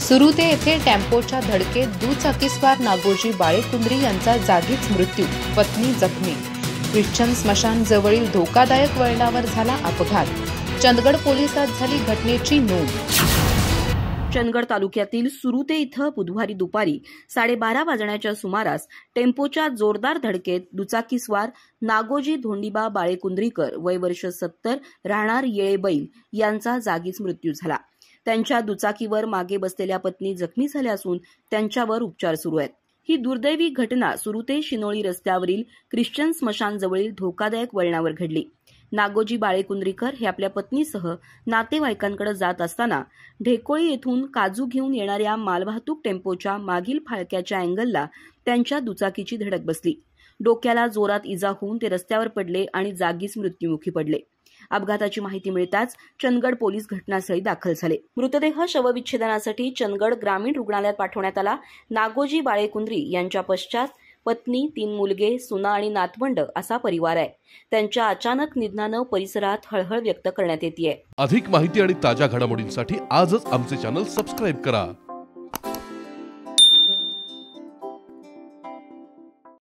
सुरुते येथे टेम्पोच्या धडकेत दुचाकीस्वार नागोजी बाळेकुंद्री यांचा जागीच मृत्यू, पत्नी जखमी. ख्रिश्चन स्मशानजवळील धोकादायक वळणावर झाला अपघात. चंदगड पोलिसात झाली घटनेची नोंद. चंदगड तालुक्यातील सुरुते इथं बुधवारी दुपारी 12:30 वाजण्याच्या सुमारास टेम्पोच्या जोरदार धडकेत दुचाकीस्वार नागोजी धोंडीबा बाळेकुंद्रीकर वय वर्ष 70 राहणार येळेबैल यांचा जागीच मृत्यू झाला. त्यांच्या दुचाकीवर मागे बसलेल्या पत्नी जखमी झाल्या असून त्यांच्यावर उपचार सुरू आहेत. ही दुर्दैवी घटना सुरुते शिनोळी रस्त्यावरील ख्रिश्चन स्मशानजवळील धोकादायक वळणावर घडली. नागोजी बाळेकुंद्रीकर हे आपल्या पत्नीसह नातेवाईकांकडे जात असताना ढेकोळी येथून काजू घेऊन येणाऱ्या मालवाहतूक टेम्पोच्या मागील फाळक्याच्या अँगलला त्यांच्या दुचाकीची धडक बसली. डोक्याला जोरात इजा होऊन ते रस्त्यावर पडले आणि जागीच मृत्युमुखी पडले. अपघाताची माहिती मिळताच चंदगड पोलीस घटनास्थळी दाखल झाले. मृतदेह शवविच्छेदनासाठी चंदगड ग्रामीण रुग्णालयात पाठवण्यात आला. नागोजी बाळेकुंद्री यांच्या पश्चात पत्नी, 3 मुलगे, सुना आणि नातवंड असा परिवार आहे. त्यांच्या अचानक निधनानं परिसरात हळहळ व्यक्त करण्यात येते. अधिक माहिती आणि ताज्या घडामोडींसाठी आजच आमचे चॅनल सबस्क्राईब करा.